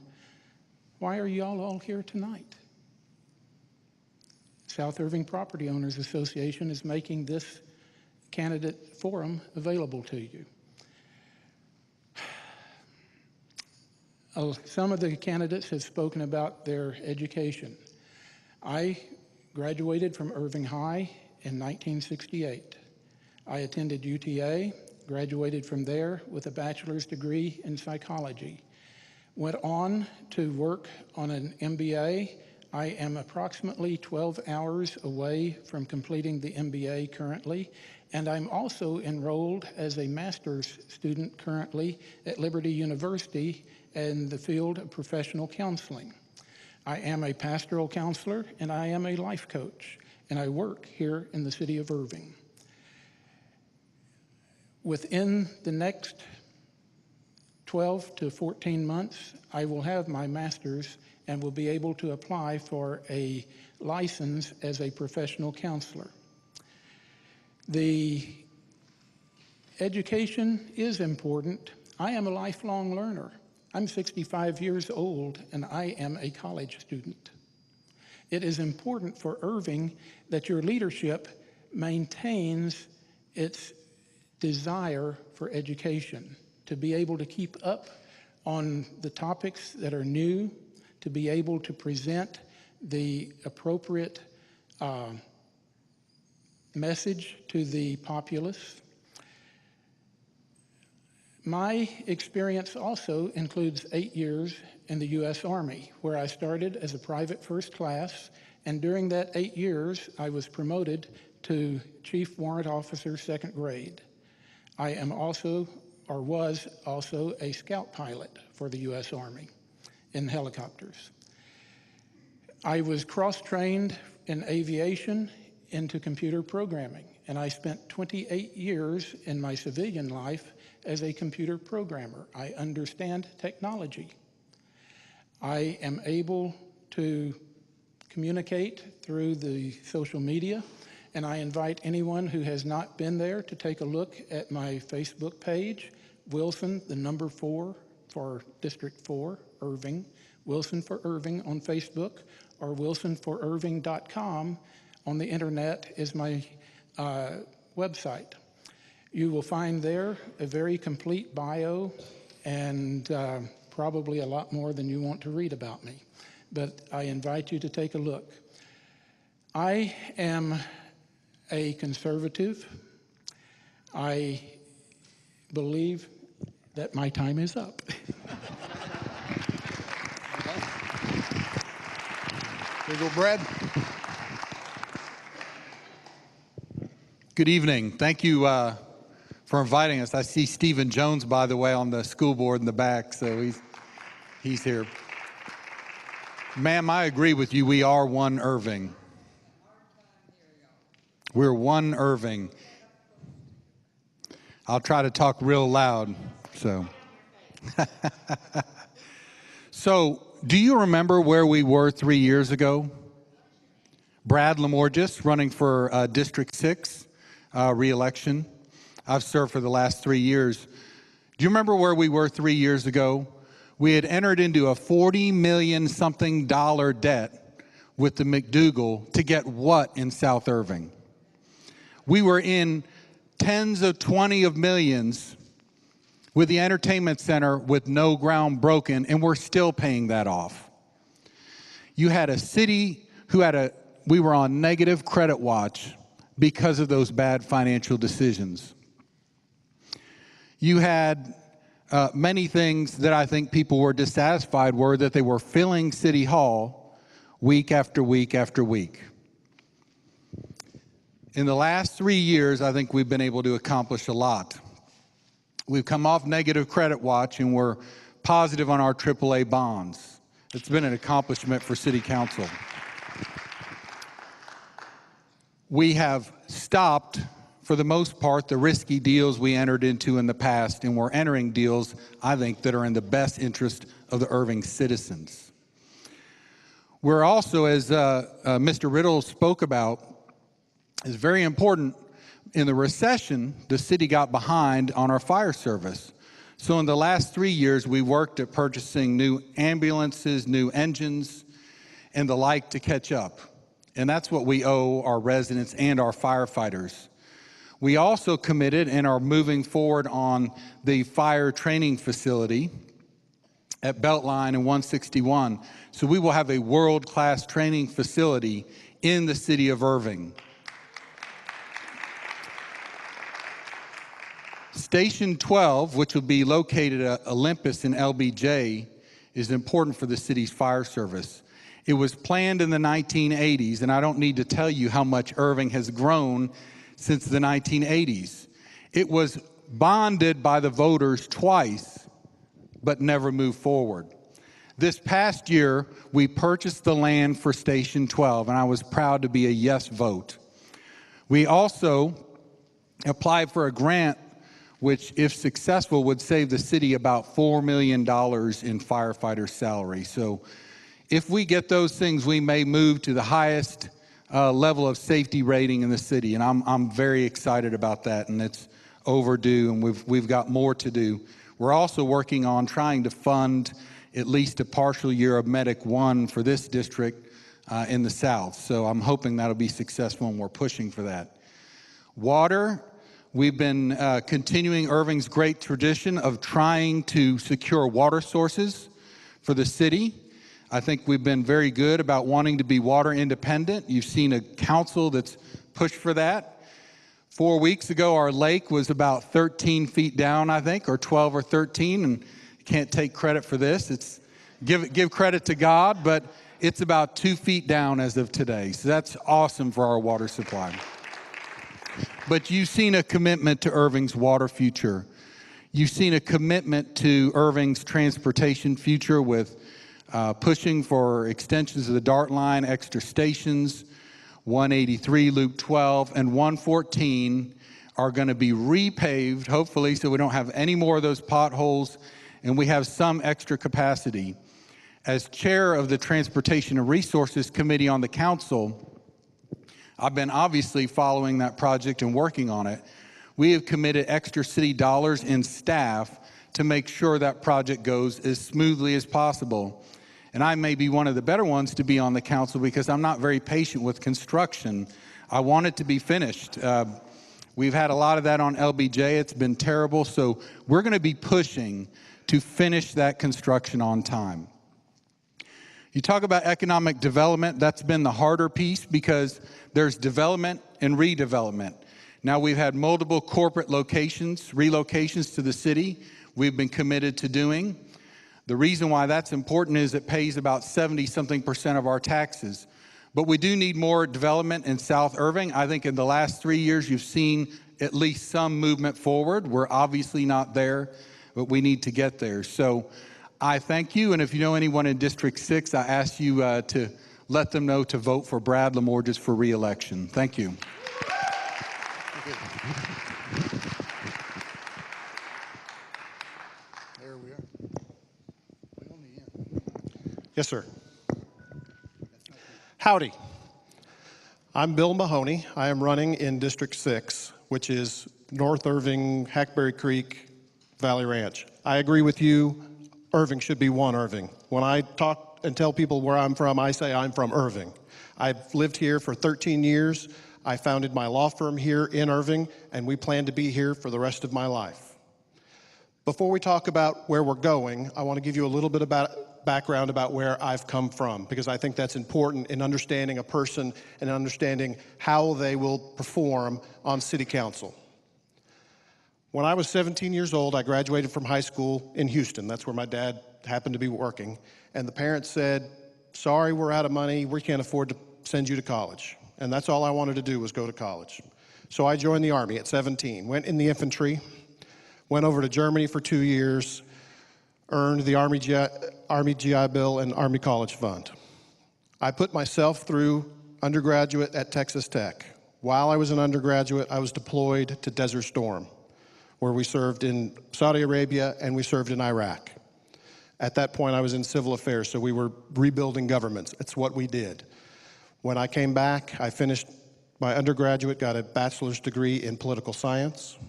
Why are y'all all here tonight? South Irving Property Owners Association is making this candidate forum available to you. Some of the candidates have spoken about their education. I graduated from Irving High in 1968. I attended UTA, graduated from there with a bachelor's degree in psychology. Went on to work on an MBA. I am approximately 12 hours away from completing the MBA currently, and I'm also enrolled as a master's student currently at Liberty University in the field of professional counseling. I am a pastoral counselor and I am a life coach, and I work here in the city of Irving. Within the next 12 to 14 months, I will have my master's and will be able to apply for a license as a professional counselor. The education is important. I am a lifelong learner. I'm 65 years old and I am a college student. It is important for Irving that your leadership maintains its desire for education, to be able to keep up on the topics that are new, to be able to present the appropriate message to the populace. My experience also includes 8 years in the U.S. Army, where I started as a private first class, and during that 8 years, I was promoted to Chief Warrant Officer, second grade. I am also, or was also, a scout pilot for the U.S. Army in helicopters. I was cross-trained in aviation into computer programming, and I spent 28 years in my civilian life as a computer programmer. I understand technology. I am able to communicate through the social media, and I invite anyone who has not been there to take a look at my Facebook page, Wilson, the number 4 for District 4, Irving, Wilson for Irving on Facebook, or wilsonforirving.com on the internet is my website. You will find there a very complete bio and probably a lot more than you want to read about me, but I invite you to take a look. I am a conservative. I believe that my time is up. There you go, Brad. Good evening. Thank you for inviting us. I see Stephen Jones, by the way, on the school board in the back, so he's here. Ma'am, I agree with you. We are one Irving. We're one Irving. I'll try to talk real loud. So, do you remember where we were 3 years ago? Brad Lamorgis, running for District 6. Re-election. I've served for the last 3 years. Do you remember where we were 3 years ago? We had entered into a $40 million something debt with the McDougal to get what in South Irving? We were in tens of 20 of millions with the entertainment center with no ground broken, and we're still paying that off. You had a city we were on negative credit watch because of those bad financial decisions. You had many things that I think people were dissatisfied were that they were filling City Hall week after week after week. In the last 3 years, I think we've been able to accomplish a lot. We've come off negative credit watch and we're positive on our AAA bonds. It's been an accomplishment for City Council. We have stopped, for the most part, the risky deals we entered into in the past, and we're entering deals, I think, that are in the best interest of the Irving citizens. We're also, as Mr. Riddle spoke about, is very important. In the recession, the city got behind on our fire service. So in the last 3 years, we worked at purchasing new ambulances, new engines, and the like to catch up. And that's what we owe our residents and our firefighters. We also committed and are moving forward on the fire training facility at Beltline and 161. So we will have a world-class training facility in the city of Irving. Station 12, which will be located at Olympus and LBJ, is important for the city's fire service. It was planned in the 1980s, and I don't need to tell you how much Irving has grown since the 1980s. It was bonded by the voters twice, but never moved forward. This past year, we purchased the land for Station 12, and I was proud to be a yes vote. We also applied for a grant which, if successful, would save the city about $4 million in firefighter salary. So if we get those things, we may move to the highest level of safety rating in the city, and I'm very excited about that, and it's overdue, and we've got more to do. We're also working on trying to fund at least a partial year of Medic 1 for this district in the south, so I'm hoping that'll be successful, and we're pushing for that. Water, we've been continuing Irving's great tradition of trying to secure water sources for the city. I think we've been very good about wanting to be water independent. You've seen a council that's pushed for that. 4 weeks ago, our lake was about 13 feet down, I think, or 12 or 13, and can't take credit for this. Give credit to God, but it's about 2 feet down as of today. So that's awesome for our water supply. But you've seen a commitment to Irving's water future. You've seen a commitment to Irving's transportation future with pushing for extensions of the DART line, extra stations. 183, Loop 12, and 114 are going to be repaved, hopefully, so we don't have any more of those potholes, and we have some extra capacity. As chair of the Transportation and Resources Committee on the council, I've been obviously following that project and working on it. We have committed extra city dollars and staff to make sure that project goes as smoothly as possible. And I may be one of the better ones to be on the council because I'm not very patient with construction. I want it to be finished. We've had a lot of that on LBJ. It's been terrible. So we're going to be pushing to finish that construction on time. You talk about economic development. That's been the harder piece because there's development and redevelopment. Now we've had multiple corporate locations, relocations to the city we've been committed to doing. The reason why that's important is it pays about 70-something% of our taxes. But we do need more development in South Irving. I think in the last 3 years, you've seen at least some movement forward. We're obviously not there, but we need to get there. So I thank you. And if you know anyone in District 6, I ask you to let them know to vote for Brad Lamorges for re-election. Thank you. There we are. Yes, sir. Howdy. I'm Bill Mahoney. I am running in District 6, which is North Irving, Hackberry Creek, Valley Ranch. I agree with you. Irving should be one Irving. When I talk and tell people where I'm from, I say I'm from Irving. I've lived here for 13 years. I founded my law firm here in Irving, and we plan to be here for the rest of my life. Before we talk about where we're going, I want to give you a little bit about background about where I've come from, because I think that's important in understanding a person and understanding how they will perform on city council. When I was 17 years old, I graduated from high school in Houston. That's where my dad happened to be working. And the parents said, sorry, we're out of money. We can't afford to send you to college. And that's all I wanted to do was go to college. So I joined the Army at 17, went in the infantry, went over to Germany for 2 years, earned the Army GI Bill and Army College Fund. I put myself through undergraduate at Texas Tech. While I was an undergraduate, I was deployed to Desert Storm, where we served in Saudi Arabia and we served in Iraq. At that point, I was in civil affairs, so we were rebuilding governments. It's what we did. When I came back, I finished my undergraduate, got a bachelor's degree in political science,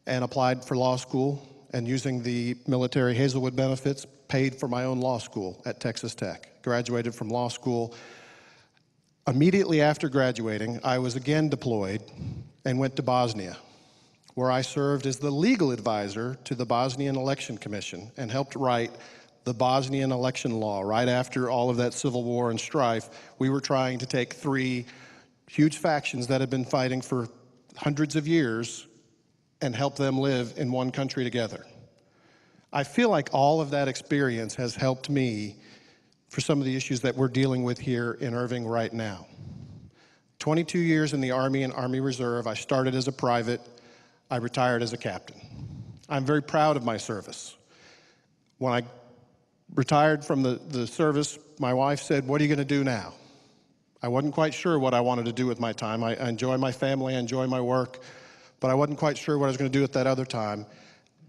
and applied for law school, and using the military Hazelwood benefits, paid for my own law school at Texas Tech. Graduated from law school. Immediately after graduating, I was again deployed and went to Bosnia, where I served as the legal advisor to the Bosnian Election Commission and helped write the Bosnian election law. Right after all of that civil war and strife, we were trying to take 3 huge factions that had been fighting for hundreds of years and help them live in one country together. I feel like all of that experience has helped me for some of the issues that we're dealing with here in Irving right now. 22 years in the Army and Army Reserve. I started as a private. I retired as a captain. I'm very proud of my service. When I retired from the service, my wife said, what are you going to do now? I wasn't quite sure what I wanted to do with my time. I enjoy my family, I enjoy my work, but I wasn't quite sure what I was going to do at that other time.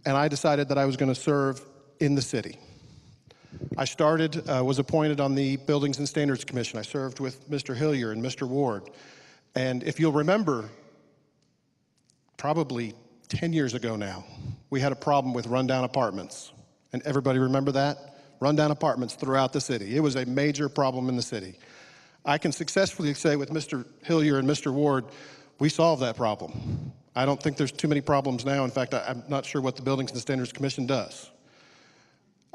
And I decided that I was going to serve in the city. I was appointed on the Buildings and Standards Commission. I served with Mr. Hillier and Mr. Ward. And if you'll remember, probably 10 years ago now, we had a problem with rundown apartments. And everybody remember that? Rundown apartments throughout the city. It was a major problem in the city. I can successfully say with Mr. Hillier and Mr. Ward, we solved that problem. I don't think there's too many problems now. In fact, I'm not sure what the Buildings and Standards Commission does.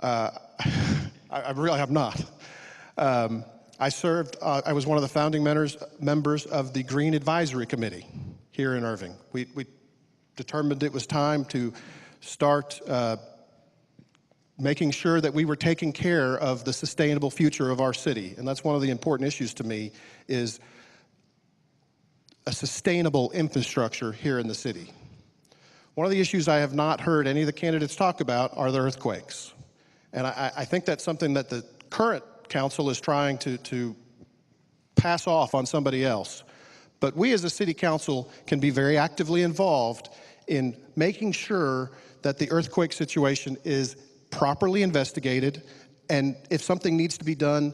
I really have not. I was one of the founding members of the Green Advisory Committee here in Irving. We determined it was time to start making sure that we were taking care of the sustainable future of our city. And that's one of the important issues to me, is a sustainable infrastructure here in the city. One of the issues I have not heard any of the candidates talk about are the earthquakes. And I think that's something that the current council is trying to pass off on somebody else. But we as a city council can be very actively involved in making sure that the earthquake situation is properly investigated, and if something needs to be done,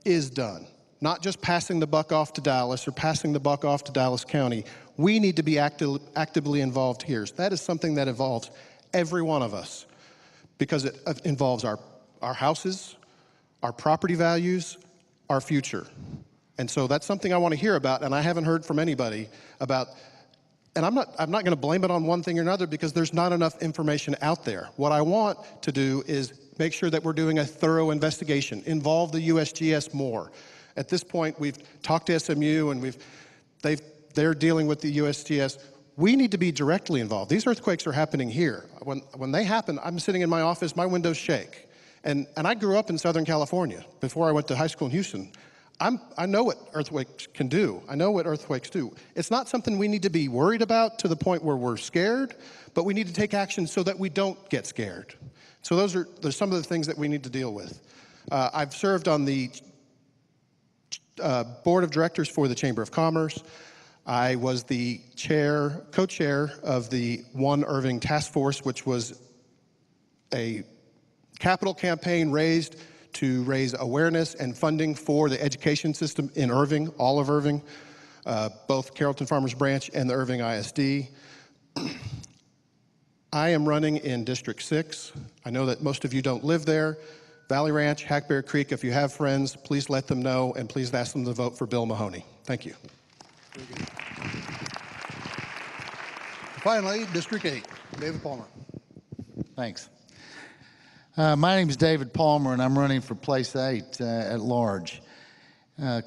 is done. Not just passing the buck off to Dallas or passing the buck off to Dallas County. We need to be actively involved here. That is something that involves every one of us, because it involves our houses, our property values, our future. And so that's something I want to hear about, and I haven't heard from anybody about. And I'm not going to blame it on one thing or another, because there's not enough information out there. What I want to do is make sure that we're doing a thorough investigation, involve the USGS more. At this point, we've talked to SMU, and they're dealing with the USGS. We need to be directly involved. These earthquakes are happening here. When they happen, I'm sitting in my office, my windows shake. And I grew up in Southern California. Before I went to high school in Houston, I know what earthquakes can do. I know what earthquakes do. It's not something we need to be worried about to the point where we're scared, but we need to take action so that we don't get scared. So there's some of the things that we need to deal with. I've served on the board of directors for the Chamber of Commerce. I was the co-chair of the One Irving Task Force, which was a capital campaign raised to raise awareness and funding for the education system in Irving, all of Irving, both Carrollton Farmers Branch and the Irving ISD. I am running in District 6. I know that most of you don't live there. Valley Ranch, Hackberry Creek, if you have friends, please let them know, and please ask them to vote for Bill Mahoney. Thank you. Finally, District 8, David Palmer. Thanks. My name is David Palmer, and I'm running for Place 8 at large.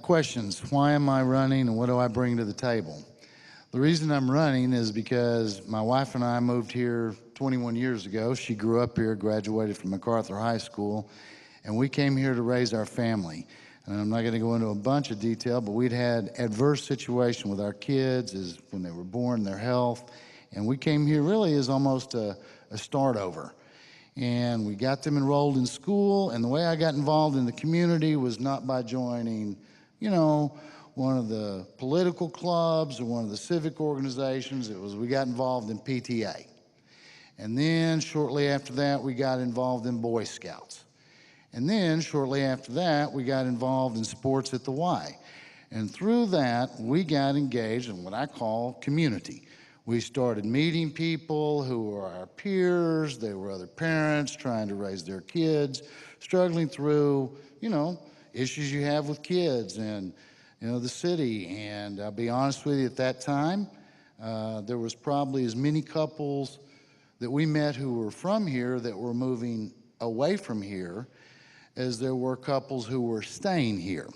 Questions: why am I running, and what do I bring to the table? The reason I'm running is because my wife and I moved here 21 years ago. She grew up here, graduated from MacArthur High School, and we came here to raise our family. And I'm not going to go into a bunch of detail, but we'd had adverse situation with our kids as when they were born, their health, and we came here really as almost a start over. And we got them enrolled in school, and the way I got involved in the community was not by joining, you know, one of the political clubs or one of the civic organizations. It was we got involved in PTA. And then shortly after that, we got involved in Boy Scouts. And then shortly after that, we got involved in sports at the Y. And through that, we got engaged in what I call community. We started meeting people who were our peers. They were other parents trying to raise their kids, struggling through, you know, issues you have with kids and, you know, the city. And I'll be honest with you, at that time, there was probably as many couples that we met who were from here that were moving away from here as there were couples who were staying here.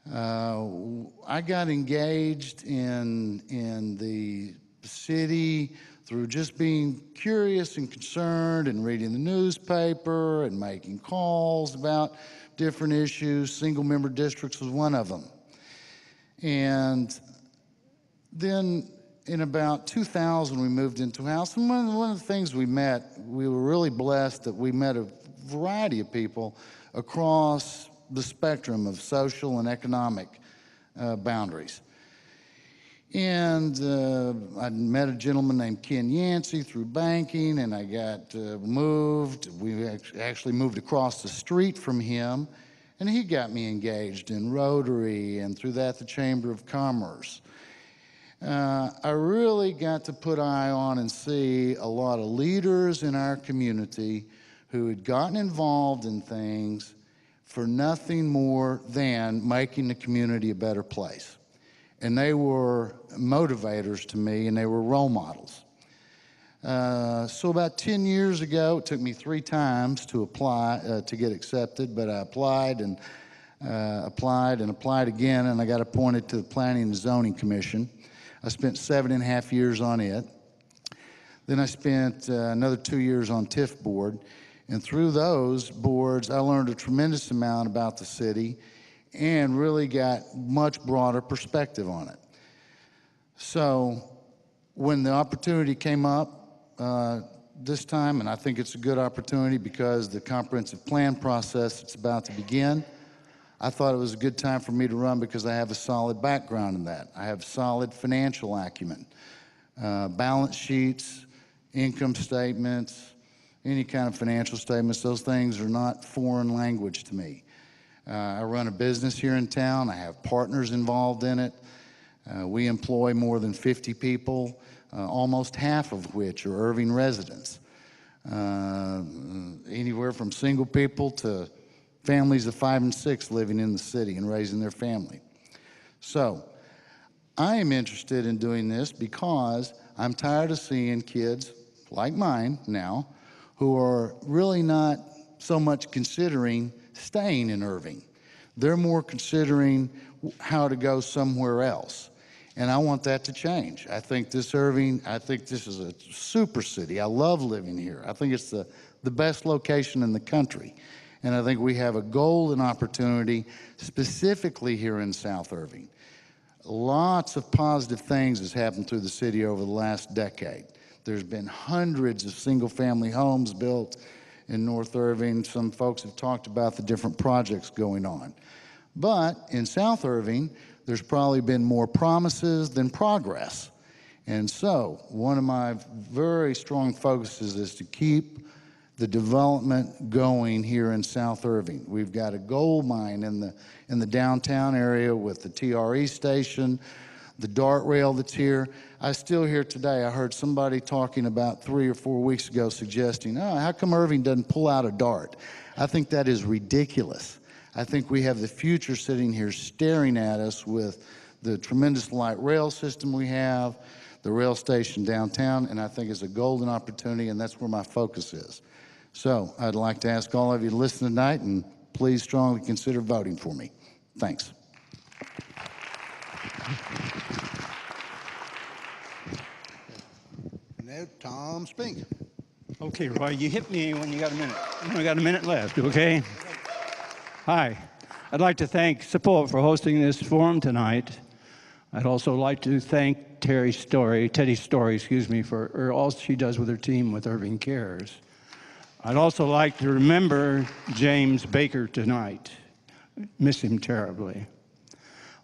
I got engaged in the city through just being curious and concerned and reading the newspaper and making calls about different issues. Single-member districts was one of them. And then in about 2000, we moved into a house. And one of the things we were really blessed that we met a variety of people across the spectrum of social and economic boundaries. And I met a gentleman named Ken Yancey through banking, and I got moved. We actually moved across the street from him, and he got me engaged in Rotary, and through that, the Chamber of Commerce. I really got to put eye on and see a lot of leaders in our community who had gotten involved in things for nothing more than making the community a better place. And they were motivators to me, and they were role models. So about 10 years ago, it took me 3 times to apply, to get accepted, but I applied and applied again, and I got appointed to the Planning and Zoning Commission. I spent 7.5 years on it. Then I spent another 2 years on TIF board. And through those boards, I learned a tremendous amount about the city and really got much broader perspective on it. So when the opportunity came up this time, and I think it's a good opportunity because the comprehensive plan process that's about to begin, I thought it was a good time for me to run because I have a solid background in that. I have solid financial acumen, balance sheets, income statements, any kind of financial statements. Those things are not foreign language to me. I run a business here in town. I have partners involved in it. We employ more than 50 people, almost half of which are Irving residents. Anywhere from single people to families of 5 and 6 living in the city and raising their family. So I am interested in doing this because I'm tired of seeing kids like mine now who are really not so much considering staying in Irving. They're more considering how to go somewhere else. And I want that to change. I think this is a super city. I love living here. I think it's the best location in the country. And I think we have a golden opportunity specifically here in South Irving. Lots of positive things has happened through the city over the last decade. There's been hundreds of single-family homes built in North Irving. Some folks have talked about the different projects going on. But in South Irving, there's probably been more promises than progress. And so one of my very strong focuses is to keep the development going here in South Irving. We've got a gold mine in the downtown area with the TRE station, the DART rail that's here. I still hear today, I heard somebody talking about 3 or 4 weeks ago suggesting, oh, how come Irving doesn't pull out a DART? I think that is ridiculous. I think we have the future sitting here staring at us with the tremendous light rail system we have, the rail station downtown, and I think it's a golden opportunity, and that's where my focus is. So I'd like to ask all of you to listen tonight, and please strongly consider voting for me. Thanks. Now, Tom Spink. Okay, Roy, you hit me when you got a minute. You only got a minute left, okay? Hi. I'd like to thank SAPOA for hosting this forum tonight. I'd also like to thank Teddy Story, for all she does with her team with Irving Cares. I'd also like to remember James Baker tonight. Miss him terribly.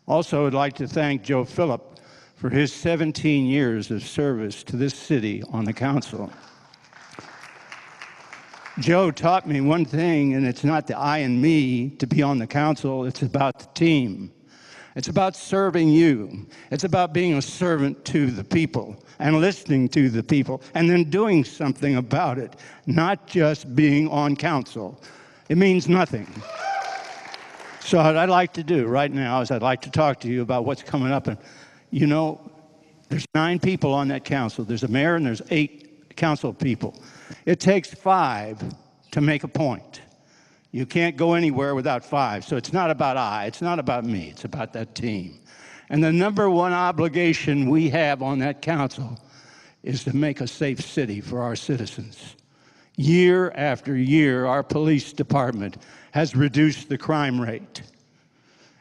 Also, I'd like to thank Joe Phillip for his 17 years of service to this city on the council. Joe taught me one thing, and it's not the I and me to be on the council, it's about the team. It's about serving you. It's about being a servant to the people and listening to the people and then doing something about it, not just being on council. It means nothing. So what I'd like to do right now is I'd like to talk to you about what's coming up. And you know, there's 9 people on that council. There's a mayor and there's 8 council people. It takes 5 to make a point. You can't go anywhere without 5. So it's not about it's not about me, it's about that team. And the number one obligation we have on that council is to make a safe city for our citizens. Year after year, our police department has reduced the crime rate.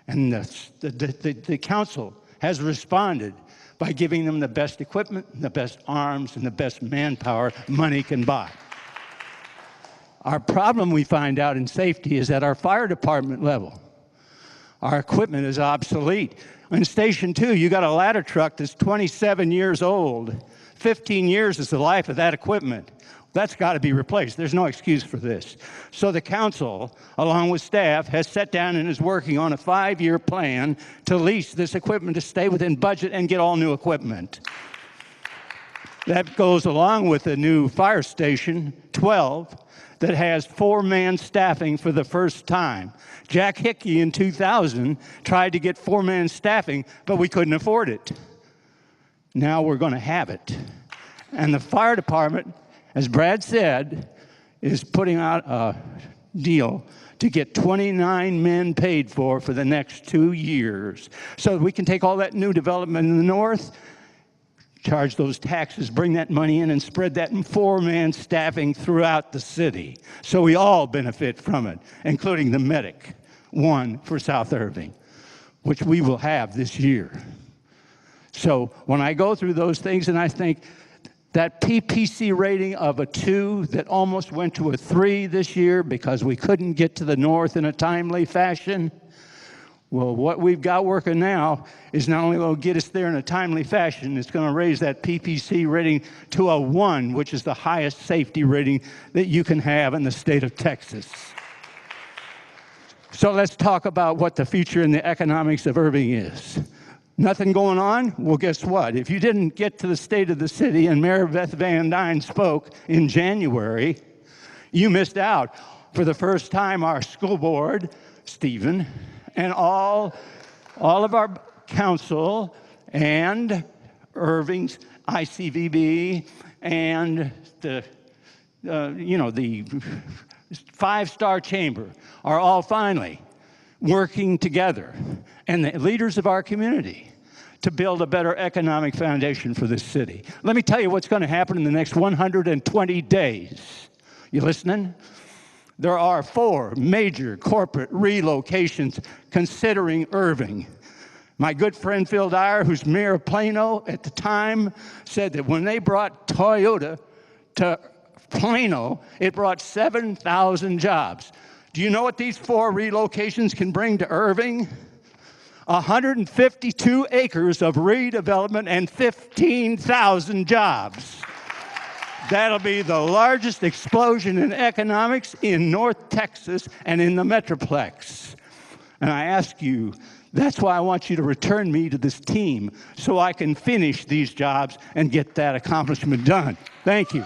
And the council has responded by giving them the best equipment, the best arms, and the best manpower money can buy. Our problem we find out in safety is at our fire department level. Our equipment is obsolete. In Station 2, you got a ladder truck that's 27 years old. 15 years is the life of that equipment. That's got to be replaced. There's no excuse for this. So the council, along with staff, has sat down and is working on a 5-year plan to lease this equipment to stay within budget and get all new equipment. That goes along with the new fire station, 12, that has 4-man staffing for the first time. Jack Hickey in 2000 tried to get 4-man staffing, but we couldn't afford it. Now we're going to have it. And the fire department, as Brad said, is putting out a deal to get 29 men paid for the next 2 years. So we can take all that new development in the north, charge those taxes, bring that money in, and spread that in 4-man staffing throughout the city. So we all benefit from it, including the medic, one for South Irving, which we will have this year. So when I go through those things and I think that PPC rating of a 2 that almost went to a 3 this year because we couldn't get to the north in a timely fashion, well, what we've got working now is not only going to get us there in a timely fashion, it's going to raise that PPC rating to a 1, which is the highest safety rating that you can have in the state of Texas. So let's talk about what the future and the economics of Irving is. Nothing going on? Well, guess what? If you didn't get to the state of the city and Mayor Beth Van Dyne spoke in January, you missed out. For the first time, our school board, Stephen, and all of our council and Irving's ICVB and the 5-star chamber are all finally working together, and the leaders of our community, to build a better economic foundation for this city. Let me tell you what's going to happen in the next 120 days. You listening? there are 4 major corporate relocations considering Irving. My good friend Phil Dyer, who's mayor of Plano at the time, said that when they brought Toyota to Plano, it brought 7,000 jobs. Do you know what these 4 relocations can bring to Irving? 152 acres of redevelopment and 15,000 jobs. That'll be the largest explosion in economics in North Texas and in the Metroplex. And I ask you, that's why I want you to return me to this team so I can finish these jobs and get that accomplishment done. Thank you.